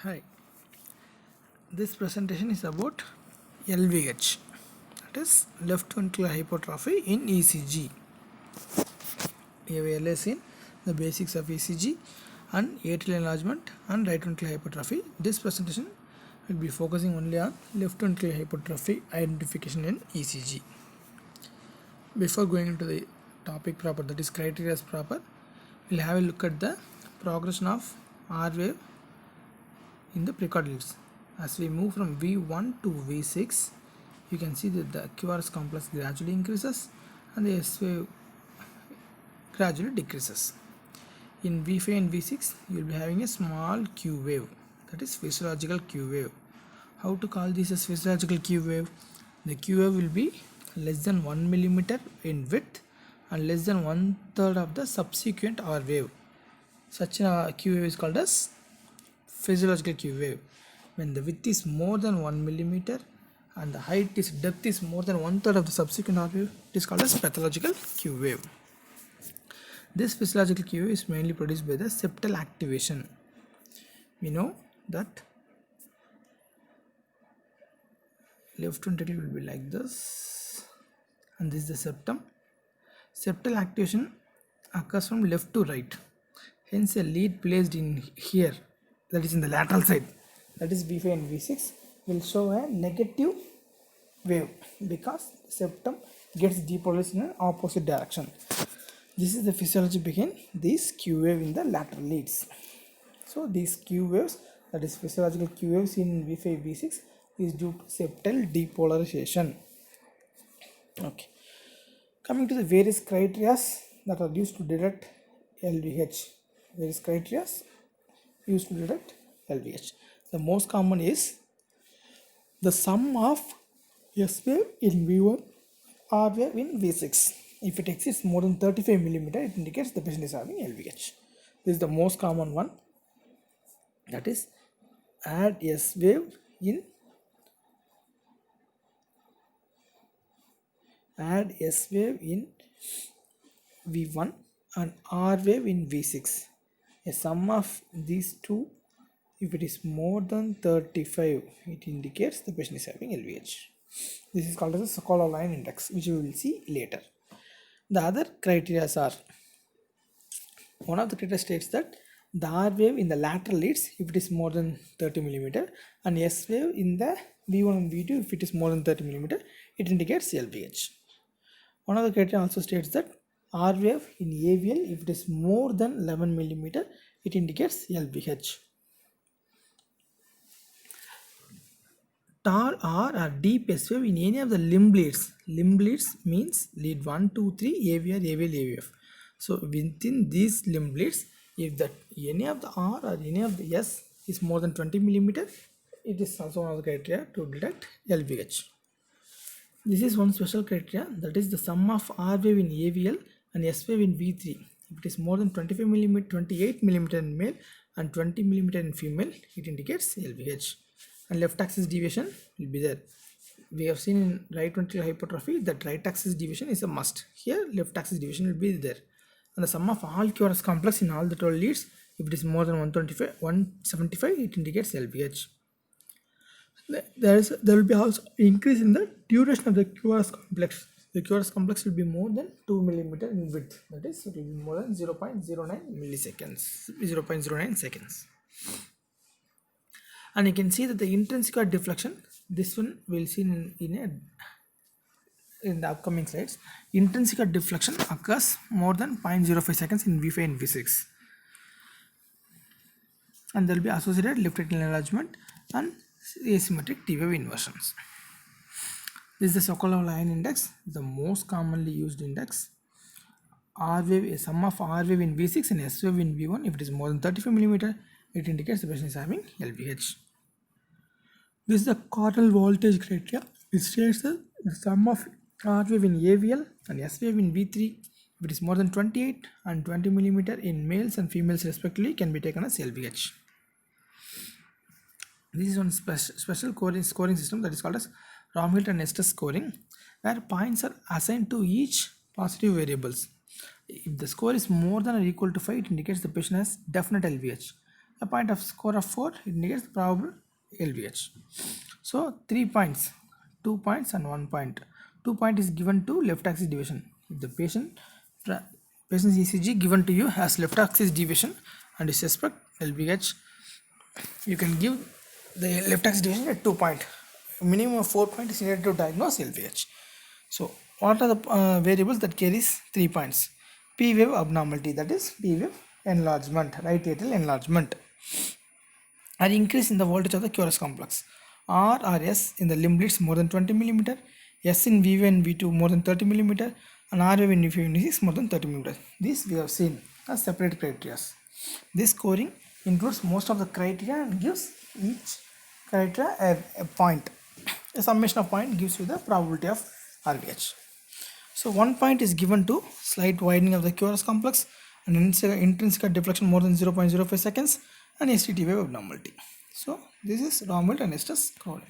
Hi, this presentation is about LVH, that is left ventricular hypertrophy in ECG. We have earlier seen the basics of ECG and atrial enlargement and right ventricular hypertrophy. This presentation will be focusing only on left ventricular hypertrophy identification in ECG. Before going into the topic proper, that is criteria proper, we'll have a look at the progression of R wave in the precord leads. As we move from V1 to V6, you can see that the QRS complex gradually increases and the S wave gradually decreases. In V5 and V6, you will be having a small Q wave, that is physiological Q wave. How to call this as physiological Q wave? The Q wave will be less than 1 millimeter in width and less than 1/3 of the subsequent R wave. Such a Q wave is called as physiological Q wave. When the width is more than 1 millimeter and the depth is more than 1/3 of the subsequent R wave, it is called as pathological Q wave. This physiological Q wave is mainly produced by the septal activation. We know that left ventricle will be like this, and this is the septum. Septal activation occurs from left to right. Hence, a lead placed in here, that is in the lateral side, that is V5 and V6, will show a negative wave because septum gets depolarized in an opposite direction. This is the physiology behind this Q wave in the lateral leads. So these Q waves, that is physiological Q waves in V5 V6, is due to septal depolarization. Okay, coming to the various criteria that are used to detect LVH. Various criteria used to detect LVH. The most common is the sum of S wave in V1, R wave in V6. If it exceeds more than 35 millimeter, it indicates the patient is having LVH. This is the most common one. That is, add S wave in V1 and R wave in V6. A sum of these two, if it is more than 35, it indicates the patient is having LVH. This is called as a Sokolov line index, which we will see later. The other criteria are, one of the criteria states that the R wave in the lateral leads if it is more than 30 millimeter, and S wave in the V1 and V2 if it is more than 30 millimeter, it indicates LVH. One of the criteria also states that R wave in AVL if it is more than 11 millimeter, it indicates LVH. Tall R or deep S wave in any of the limb leads. Limb leads means lead 1, 2, 3, AVR, AVL, AVF. So within these limb leads, if that any of the R or any of the S is more than 20 millimeter, it is also one of the criteria to detect LVH. This is one special criteria, that is the sum of R wave in AVL and S wave in V3. If it is more than 25 millimeter, 28 millimeter in male and 20 millimeter in female, it indicates LVH. And left axis deviation will be there. We have seen in right ventricular hypertrophy that right axis deviation is a must. Here left axis deviation will be there. And the sum of all QRS complex in all the 12 leads, if it is more than 175, it indicates LVH. There will be also increase in the duration of the QRS complex. The QRS complex will be more than 2 millimeter in width, that is, it will be more than 0.09 milliseconds, 0.09 seconds. And you can see that the intrinsic deflection, this one we'll see in the upcoming slides. Intrinsic deflection occurs more than 0.05 seconds in V5 and V6, and there will be associated left atrial enlargement and asymmetric T wave inversions. This is the Sokolov line index, the most commonly used index. R wave, a sum of R wave in V6 and S wave in V1, if it is more than 35 millimeter, it indicates the patient is having LVH. This is the Cardinal voltage criteria. It states that the sum of R wave in AVL and S wave in V3, if it is more than 28 and 20 millimeter in males and females respectively, can be taken as LVH. This is one special scoring system that is called as Rahm-Hilton-Estes scoring, where points are assigned to each positive variables. If the score is more than or equal to 5, it indicates the patient has definite LVH. A point of score of 4 indicates probable LVH. So 3 points, 2 points and 1 point. 2 point is given to left axis deviation. If the patient's ECG given to you has left axis deviation and you suspect LVH, you can give the left axis deviation at 2 point. Minimum of 4 points is needed to diagnose LVH. So what are the variables that carries 3 points? P wave abnormality, that is P wave enlargement, right atrial enlargement, or increase in the voltage of the QRS complex, R or S in the limb leads more than 20 mm, S in V1 and V2 more than 30 mm, and R wave in V5 and V6 more than 30 mm. This we have seen as separate criteria. This scoring includes most of the criteria and gives each criteria a point. A summation of point gives you the probability of RVH. So 1 point is given to slight widening of the QRS complex and intrinsic deflection more than 0.05 seconds and STT wave abnormality. So this is Romelt and Estes Crowley.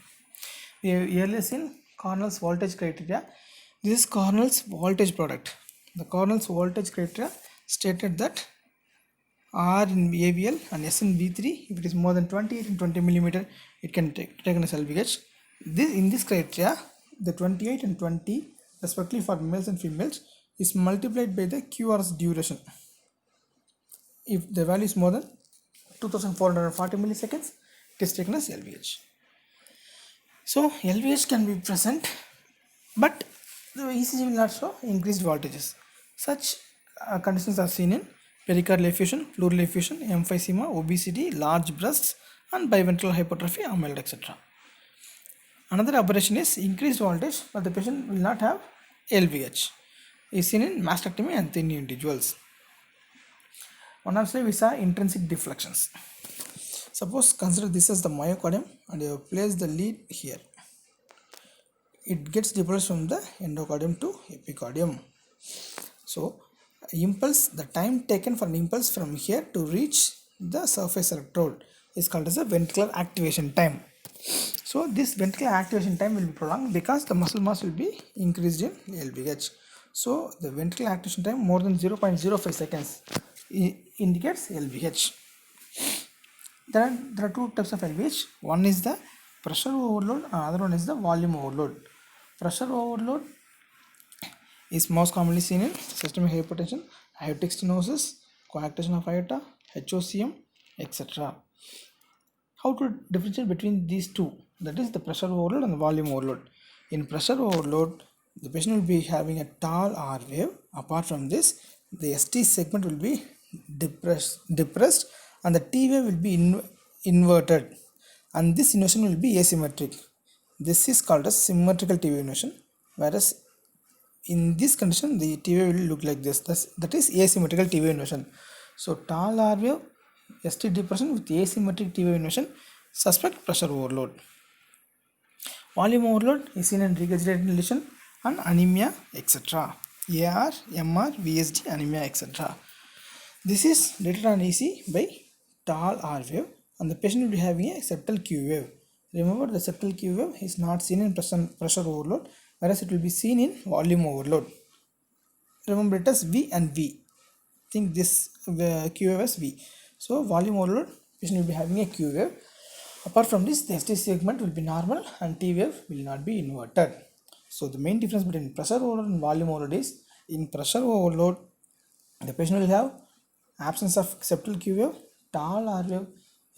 We have earlier seen Cornell's voltage criteria. This is Cornell's voltage product. The Cornell's voltage criteria stated that R in AVL and S in V3, if it is more than 28 and 20 mm, it can taken as LVH. In this criteria, the 28 and 20 respectively for males and females is multiplied by the QRS duration. If the value is more than 2440 milliseconds, it is taken as LVH. So LVH can be present, but the ECG will not show increased voltages. Such conditions are seen in pericardial effusion, pleural effusion, emphysema, obesity, large breasts, and biventral hypertrophy, amyloid, etc. Another aberration is increased voltage, but the patient will not have LVH. Is seen in mastectomy and thin individuals. One of them we saw intrinsic deflections. Suppose consider this as the myocardium and you place the lead here. It gets deployed from the endocardium to epicardium. So impulse, the time taken for an impulse from here to reach the surface electrode is called as a ventricular activation time. So this ventricular activation time will be prolonged because the muscle mass will be increased in LVH. So the ventricular activation time more than 0.05 seconds indicates LVH. There are two types of LVH. One is the pressure overload, another one is the volume overload. Pressure overload is most commonly seen in systemic hypertension, aortic stenosis, coarctation of aorta, HOCM, etc. How to differentiate between these two? That is the pressure overload and the volume overload. In pressure overload, the patient will be having a tall R wave. Apart from this, the ST segment will be depressed and the T wave will be inverted, and this inversion will be asymmetric. This is called as symmetrical T wave inversion, whereas in this condition the T wave will look like this. That is asymmetrical T wave inversion. So tall R wave, ST depression with asymmetric T wave inversion, suspect pressure overload. Volume overload is seen in regurgitated lesion and anemia, etc. AR, MR, VSD, anemia, etc. This is rated on EC by tall R wave and the patient will be having a septal Q wave. Remember, the septal Q wave is not seen in pressure overload, whereas it will be seen in volume overload. Remember it as V and V. Think this Q wave as V. So volume overload, patient will be having a Q wave. Apart from this, the ST segment will be normal and T wave will not be inverted. So the main difference between pressure overload and volume overload is, in pressure overload, the patient will have absence of septal Q wave, tall R wave,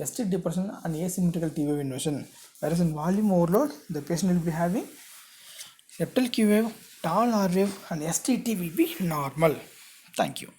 ST depression and asymmetrical T wave inversion. Whereas in volume overload, the patient will be having septal Q wave, tall R wave and STT will be normal. Thank you.